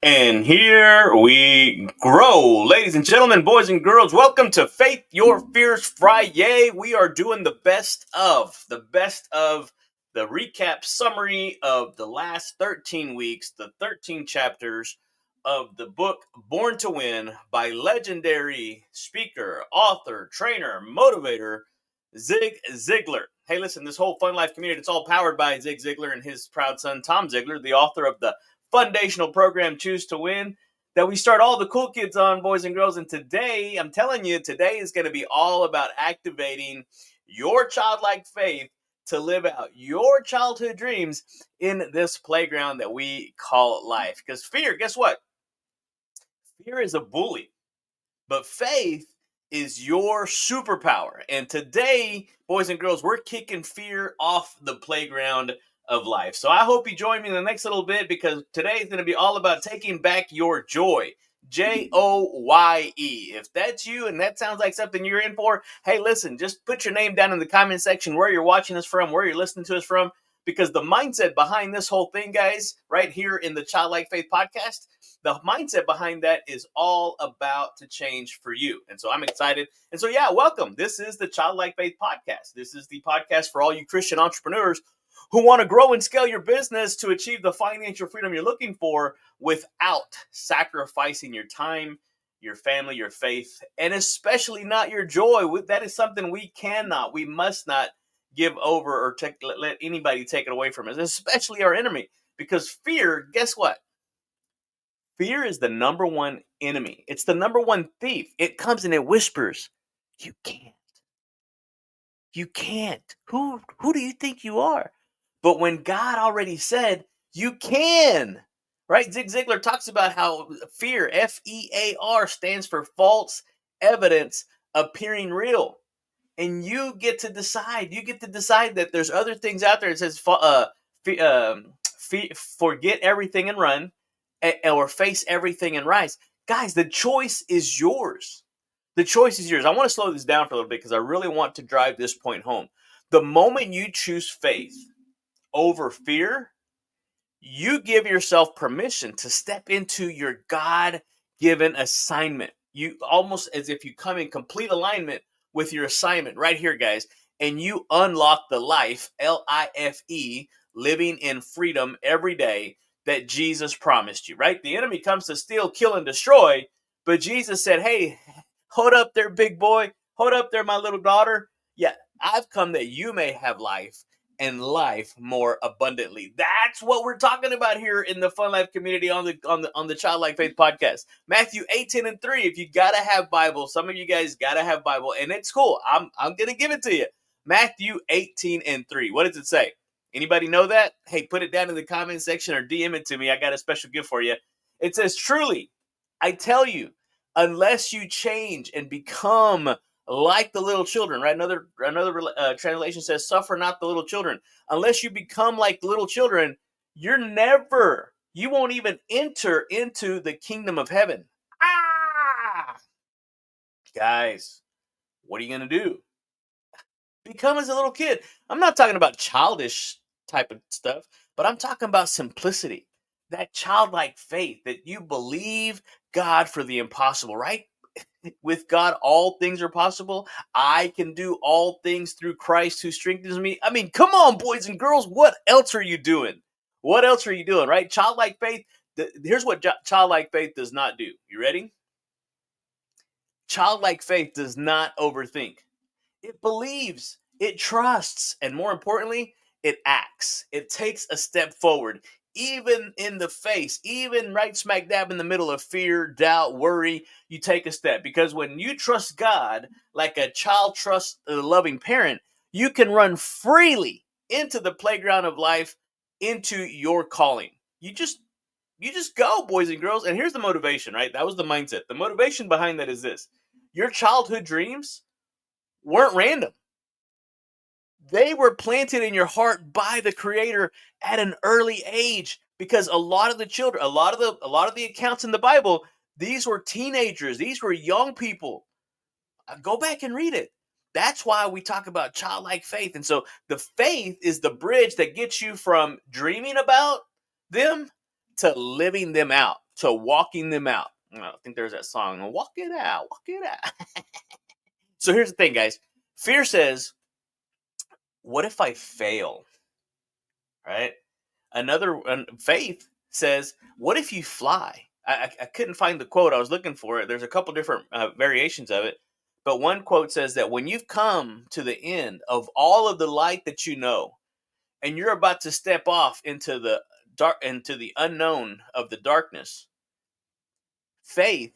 And here we grow. Ladies and gentlemen, boys and girls, welcome to Faith Your Fears Friday. We are doing the best of the recap summary of the last 13 weeks, the 13 chapters of the book Born to Win by legendary speaker, author, trainer, motivator, Zig Ziglar. Hey, listen, this whole Fun Life community, it's all powered by Zig Ziglar and his proud son, Tom Ziglar, the author of the foundational program Choose to Win that we start all the cool kids on, boys and girls. And today, I'm telling you, today is going to be all about activating your childlike faith to live out your childhood dreams in this playground that we call life. Because fear, guess what? Fear is a bully, but faith is your superpower. And today, boys and girls, we're kicking fear off the playground of life. So I hope you join me in the next little bit because today is going to be all about taking back your joy. Joye. If that's you and that sounds like something you're in for, hey, listen, just put your name down in the comment section where you're watching us from, where you're listening to us from, because the mindset behind this whole thing, guys, right here in the Childlike Faith podcast, the mindset behind that is all about to change for you. And so I'm excited. And so, yeah, welcome. This is the Childlike Faith podcast. This is the podcast for all you Christian entrepreneurs who want to grow and scale your business to achieve the financial freedom you're looking for without sacrificing your time, your family, your faith, and especially not your joy. That is something we must not give over or let anybody take it away from us, especially our enemy. Because fear, guess what? Fear is the number one enemy. It's the number one thief. It comes and it whispers, "You can't. You can't. Who do you think you are?" But when God already said, "You can." Right? Zig Ziglar talks about how fear, FEAR, stands for false evidence appearing real. And you get to decide. You get to decide that there's other things out there. It says, forget everything and run, or face everything and rise. Guys, the choice is yours. The choice is yours. I want to slow this down for a little bit because I really want to drive this point home. The moment you choose faith over fear, you give yourself permission to step into your God-given assignment. You almost as if you come in complete alignment with your assignment right here, guys, and you unlock the life, LIFE, living in freedom every day that Jesus promised you, right? The enemy comes to steal, kill, and destroy, but Jesus said, "Hey, hold up there, big boy. Hold up there, my little daughter. Yeah, I've come that you may have life and life more abundantly." That's what we're talking about here in the Fun Life community on the Childlike Faith podcast. Matthew 8:10-3. If you gotta have Bible, some of you guys gotta have Bible, and it's cool. I'm gonna give it to you. Matthew 18:3. What does it say? Anybody know that? Hey, put it down in the comment section or DM it to me. I got a special gift for you. It says, "Truly, I tell you, unless you change and become like the little children," right? Another translation says, "Suffer not the little children." Unless you become like the little children, you won't even enter into the kingdom of heaven. Ah, guys, what are you gonna do? Become as a little kid. I'm not talking about childish type of stuff, but I'm talking about simplicity, that childlike faith that you believe God for the impossible, right? With God, all things are possible. I can do all things through Christ who strengthens me. I mean, come on, boys and girls. What else are you doing? What else are you doing, right? Childlike faith. Here's what childlike faith does not do. You ready? Childlike faith does not overthink. It believes, it trusts, and more importantly, it acts. It takes a step forward, even in the face, even right smack dab in the middle of fear, doubt, worry. You take a step because when you trust God like a child trusts a loving parent, you can run freely into the playground of life, into your calling. You just go, boys and girls. And here's the motivation, right? That was the mindset. The motivation behind that is this: your childhood dreams weren't random. They were planted in your heart by the creator at an early age, because a lot of the children, a lot of the accounts in the Bible, these were teenagers, these were young people. Go back and read it. That's why we talk about childlike faith. And so the faith is the bridge that gets you from dreaming about them to living them out. to walking them out. I think there's that song, walk it out, walk it out. So here's the thing, guys. Fear says, what if I fail? Right? Faith says, what if you fly? I couldn't find the quote. I was looking for it. There's a couple different variations of it. But one quote says that when you've come to the end of all of the light that you know, and you're about to step off into the into the unknown of the darkness, faith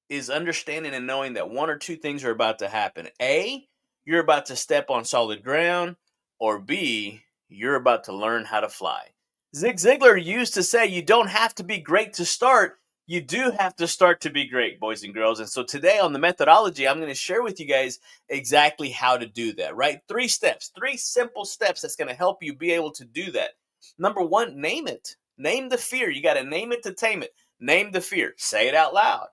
is understanding and knowing that one or two things are about to happen. A, you're about to step on solid ground, or B, you're about to learn how to fly. Zig Ziglar used to say, you don't have to be great to start. You do have to start to be great, boys and girls. And so today on the methodology, I'm going to share with you guys exactly how to do that, right? 3 steps, 3 simple steps that's going to help you be able to do that. Number 1, name it. Name the fear. You got to name it to tame it. Name the fear. Say it out loud,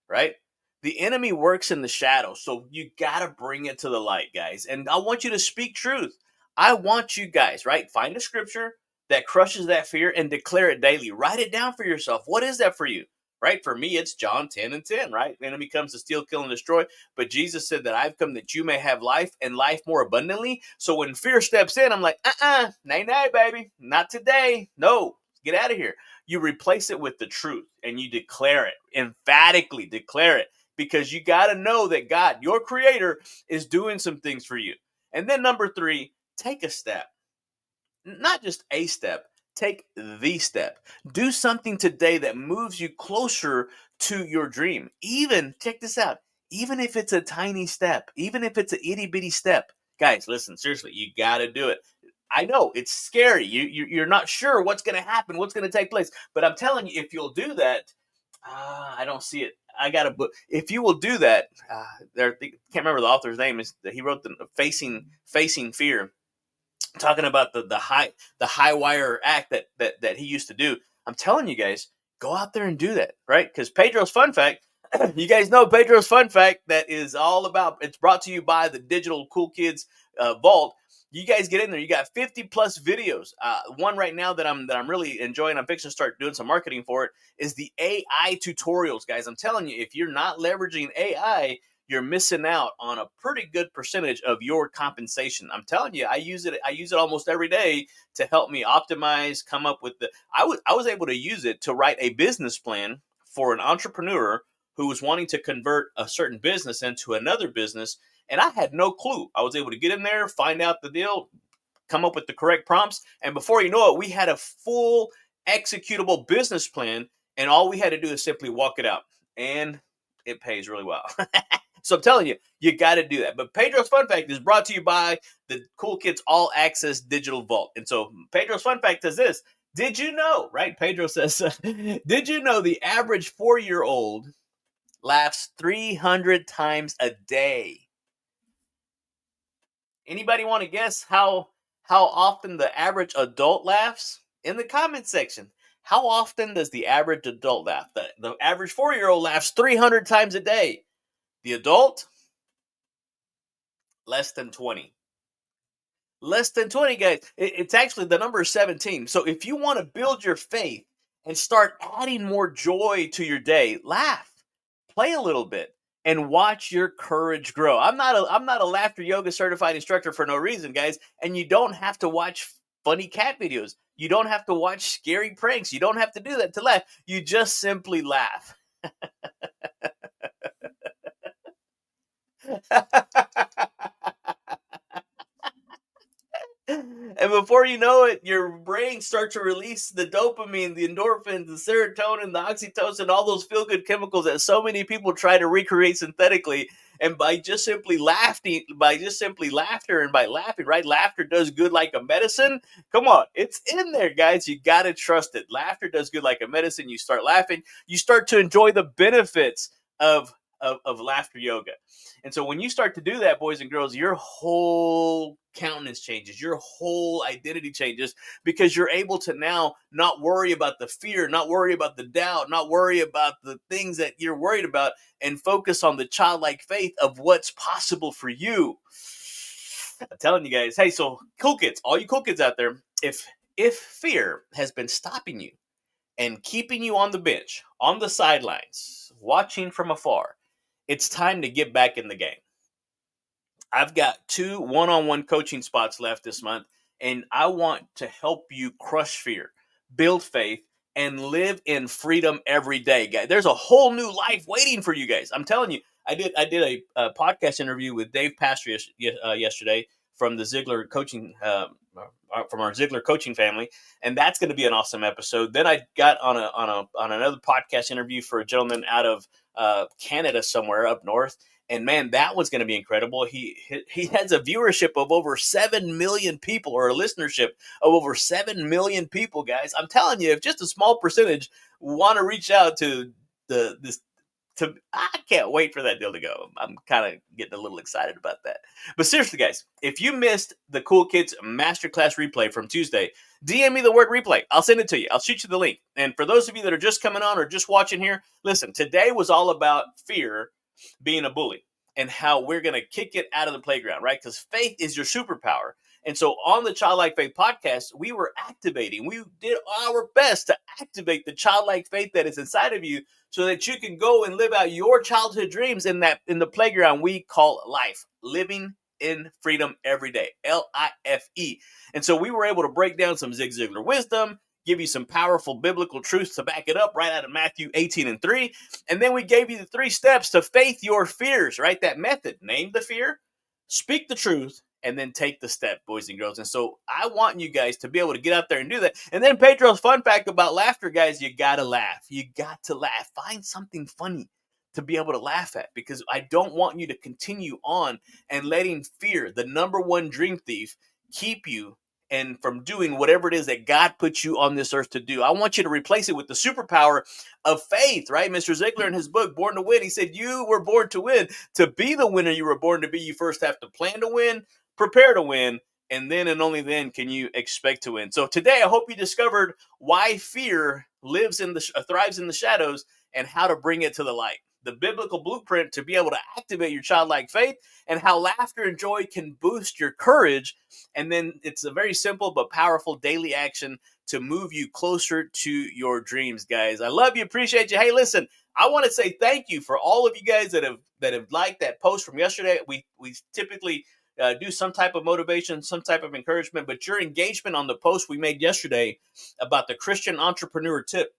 right? The enemy works in the shadows, so you got to bring it to the light, guys. And I want you to speak truth. I want you guys, right? Find a scripture that crushes that fear and declare it daily. Write it down for yourself. What is that for you? Right? For me, it's John 10:10, right? The enemy comes to steal, kill, and destroy. But Jesus said that I've come that you may have life and life more abundantly. So when fear steps in, I'm like, nay, nay, baby. Not today. No, get out of here. You replace it with the truth and you declare it, emphatically declare it, because you got to know that God, your creator, is doing some things for you. And then number 3, take a step. Not just a step, take the step. Do something today that moves you closer to your dream. Even, check this out, even if it's a tiny step, even if it's an itty bitty step. Guys, listen, seriously, you got to do it. I know it's scary. You're not sure what's going to happen, what's going to take place. But I'm telling you, if you'll do that, I don't see it. I got a book. If you will do that, can't remember the author's name. He wrote the Facing Fear, talking about the high wire act that he used to do. I'm telling you guys, go out there and do that, right? Because Pedro's fun fact, you guys know Pedro's fun fact that is all about. It's brought to you by the Digital Cool Kids Vault. You guys get in there. You got 50 plus videos. One right now that I'm really enjoying. I'm fixing to start doing some marketing for it. Is the AI tutorials, guys. I'm telling you, if you're not leveraging AI, you're missing out on a pretty good percentage of your compensation. I'm telling you, I use it almost every day to help me optimize, come up with I was able to use it to write a business plan for an entrepreneur who was wanting to convert a certain business into another business, and I had no clue. I was able to get in there, find out the deal, come up with the correct prompts, and before you know it, we had a full executable business plan, and all we had to do is simply walk it out, and it pays really well. So I'm telling you, you got to do that. But Pedro's Fun Fact is brought to you by the Cool Kids All Access Digital Vault. And so Pedro's Fun Fact is this. Did you know, right? Pedro says, did you know the average 4-year-old laughs 300 times a day? Anybody want to guess how often the average adult laughs? In the comment section. How often does the average adult laugh? The average 4-year-old laughs 300 times a day. The adult, less than 20. Less than 20, guys. It's actually, the number is 17. So if you want to build your faith and start adding more joy to your day, laugh, play a little bit, and watch your courage grow. I'm not a laughter yoga certified instructor for no reason, guys. And you don't have to watch funny cat videos. You don't have to watch scary pranks. You don't have to do that to laugh. You just simply laugh. And before you know it, your brain starts to release the dopamine, the endorphins, the serotonin, the oxytocin, all those feel good chemicals that so many people try to recreate synthetically. And by just simply laughing, by just simply laughter and by laughing, right? Laughter does good like a medicine. Come on, it's in there, guys. You got to trust it. Laughter does good like a medicine. You start laughing, you start to enjoy the benefits of laughter yoga. And so when you start to do that, boys and girls, your whole countenance changes, your whole identity changes, because you're able to now not worry about the fear, not worry about the doubt, not worry about the things that you're worried about, and focus on the childlike faith of what's possible for you. I'm telling you guys, hey, so cool kids, all you cool kids out there, if fear has been stopping you, and keeping you on the bench, on the sidelines, watching from afar, it's time to get back in the game. I've got 2 one-on-one coaching spots left this month, and I want to help you crush fear, build faith, and live in freedom every day, guys. There's a whole new life waiting for you guys. I'm telling you. I did a podcast interview with Dave Pastor yesterday from the Ziegler coaching from our Ziegler coaching family, and that's going to be an awesome episode. Then I got on another podcast interview for a gentleman out of Canada somewhere up north, and man, that was going to be incredible. He has a viewership of over 7 million people, or a listenership of over 7 million people, guys. I'm telling you, if just a small percentage want to reach out to this, I can't wait for that deal to go. I'm kind of getting a little excited about that. But seriously, guys, if you missed the Cool Kids Masterclass replay from Tuesday, DM me the word replay. I'll send it to you. I'll shoot you the link. And for those of you that are just coming on or just watching here, listen, today was all about fear being a bully and how we're going to kick it out of the playground, right? Because faith is your superpower. And so on the Childlike Faith podcast, we did our best to activate the childlike faith that is inside of you so that you can go and live out your childhood dreams in the playground we call life, living in freedom every day, LIFE. And so we were able to break down some Zig Ziglar wisdom, give you some powerful biblical truths to back it up right out of Matthew 18:3. And then we gave you the 3 steps to faith your fears, right? That method. Name the fear, speak the truth, and then take the step, boys and girls. And so I want you guys to be able to get out there and do that. And then Pedro's fun fact about laughter, guys, you got to laugh. You got to laugh. Find something funny to be able to laugh at, because I don't want you to continue on and letting fear, the number one dream thief, keep you and from doing whatever it is that God put you on this earth to do. I want you to replace it with the superpower of faith, right? Mr. Ziegler in his book, Born to Win, he said, you were born to win. To be the winner you were born to be, you first have to plan to win, prepare to win, and then and only then can you expect to win. So today, I hope you discovered why fear thrives in the shadows and how to bring it to the light. The biblical blueprint to be able to activate your childlike faith, and how laughter and joy can boost your courage. And then it's a very simple but powerful daily action to move you closer to your dreams, guys. I love you, appreciate you. Hey, listen, I want to say thank you for all of you guys that have liked that post from yesterday. We typically do some type of motivation, some type of encouragement, but your engagement on the post we made yesterday about the Christian entrepreneur tip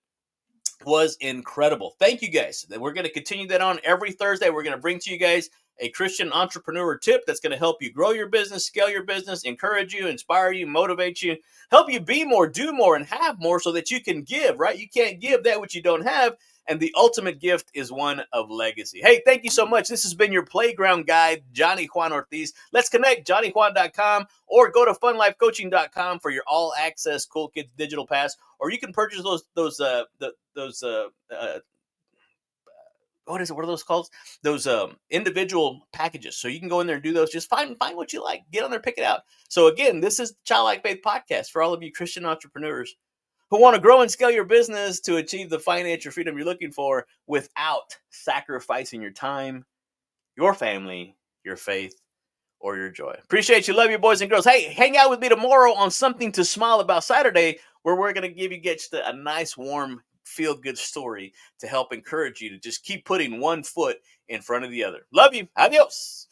was incredible. Thank you guys. We're going to continue that on every Thursday. We're going to bring to you guys a Christian entrepreneur tip that's going to help you grow your business, scale your business, encourage you, inspire you, motivate you, help you be more, do more, and have more so that you can give, right? You can't give that which you don't have. And the ultimate gift is one of legacy. Hey, thank you so much. This has been your playground guide, Johnny Juan Ortiz. Let's connect, johnnyjuan.com, or go to funlifecoaching.com for your all-access Cool Kids digital pass. Or you can purchase those what are those called? Those individual packages. So you can go in there and do those. Just find what you like. Get on there, pick it out. So again, this is Childlike Faith Podcast for all of you Christian entrepreneurs who want to grow and scale your business to achieve the financial freedom you're looking for without sacrificing your time, your family, your faith, or your joy. Appreciate you. Love you, boys and girls. Hey, hang out with me tomorrow on Something to Smile About Saturday, where we're going to give you a nice, warm, feel-good story to help encourage you to just keep putting one foot in front of the other. Love you. Adios.